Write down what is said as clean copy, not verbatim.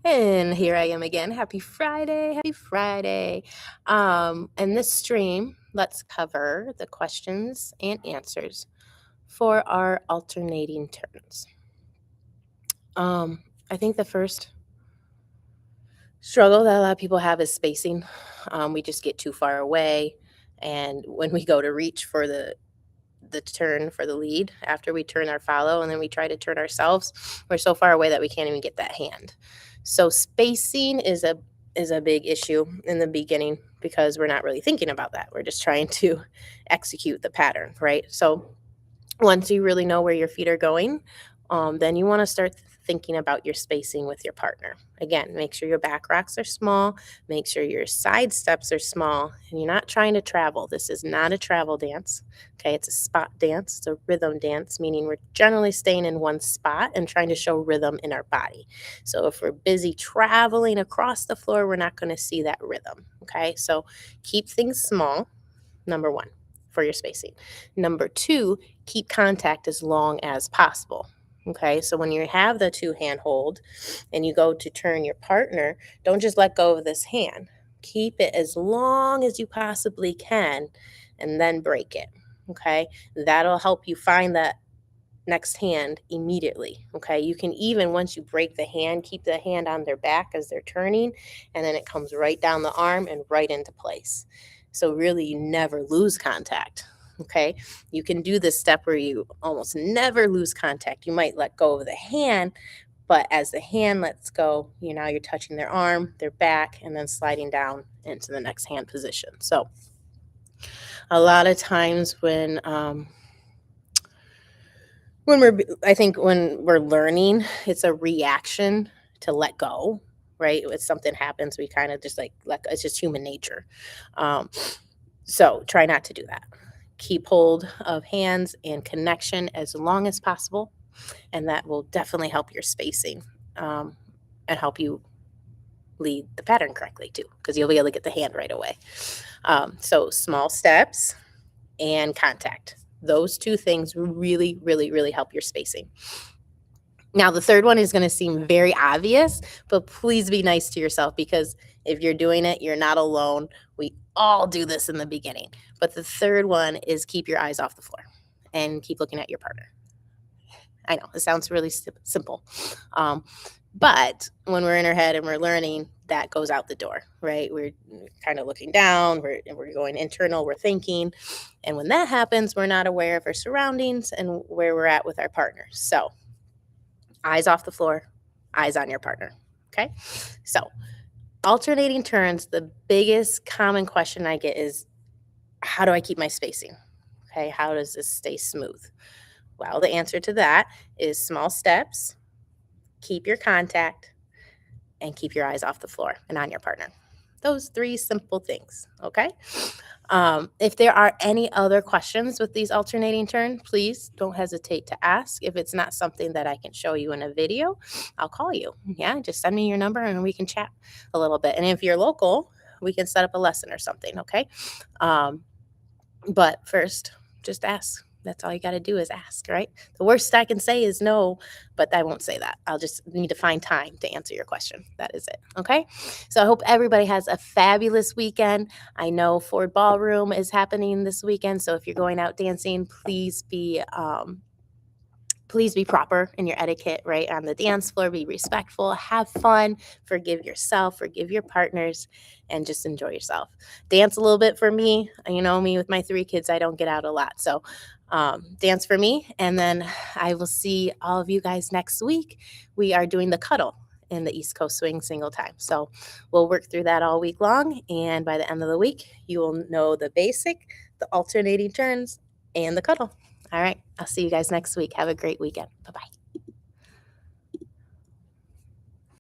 And here I am again. Happy Friday. Happy Friday. In this stream, let's cover the questions and answers for our alternating turns. I think the first struggle that a lot of people have is spacing. We just get too far away. And when we go to reach for the turn for the lead after we turn our follow and then we try to turn ourselves, we're so far away that we can't even get that hand. So spacing is a big issue in the beginning because we're not really thinking about that. We're just trying to execute the pattern, right? So once you really know where your feet are going, then you want to start thinking about your spacing with your partner. Again, make sure your back rocks are small, make sure your side steps are small, and you're not trying to travel. This is not a travel dance. Okay, it's a spot dance, it's a rhythm dance, meaning we're generally staying in one spot and trying to show rhythm in our body. So if we're busy traveling across the floor, we're not going to see that rhythm. Okay, so keep things small, number one, for your spacing. Number two, keep contact as long as possible. Okay, so when you have the two hand hold and you go to turn your partner, don't just let go of this hand. Keep it as long as you possibly can and then break it. Okay, that'll help you find that next hand immediately. Okay, you can even, once you break the hand, keep the hand on their back as they're turning, and then it comes right down the arm and right into place. So, really, you never lose contact. Okay, you can do this step where you almost never lose contact. You might let go of the hand, but as the hand lets go, you're touching their arm, their back, and then sliding down into the next hand position. So, a lot of times when we're learning, it's a reaction to let go, right? When something happens, we kind of just like let go. It's just human nature. Um, so try not to do that. Keep hold of hands and connection as long as possible, and that will definitely help your spacing um, and help you lead the pattern correctly too, because you'll be able to get the hand right away. So small steps and contact. Those two things really, really, really help your spacing. Now, the third one is going to seem very obvious, but please be nice to yourself because if you're doing it, you're not alone. We all do this in the beginning. But the third one is keep your eyes off the floor and keep looking at your partner. I know it sounds really simple. But when we're in our head and we're learning, that goes out the door, right? We're kind of looking down, we're going internal, we're thinking. And when that happens, we're not aware of our surroundings and where we're at with our partner. So, eyes off the floor, eyes on your partner. Okay. So, alternating turns, the biggest common question I get is how do I keep my spacing? Okay. How does this stay smooth? Well, the answer to that is small steps, keep your contact, and keep your eyes off the floor and on your partner. Those three simple things. Okay. If there are any other questions with these alternating turns, please don't hesitate to ask. If it's not something that I can show you in a video, I'll call you. Yeah, just send me your number and we can chat a little bit. And if you're local, we can set up a lesson or something. Okay. But first, just ask. That's all you got to do is ask, right? The worst I can say is no, but I won't say that. I'll just need to find time to answer your question. That is it. Okay. So I hope everybody has a fabulous weekend. I know Ford Ballroom is happening this weekend. So if you're going out dancing, please be proper in your etiquette, right? On the dance floor, be respectful, have fun, forgive yourself, forgive your partners, and just enjoy yourself. Dance a little bit for me. You know me with my 3 kids, I don't get out a lot. So dance for me. And then I will see all of you guys next week. We are doing the cuddle in the East Coast Swing single time. So we'll work through that all week long. And by the end of the week, you will know the basic, the alternating turns, and the cuddle. All right. I'll see you guys next week. Have a great weekend. Bye bye.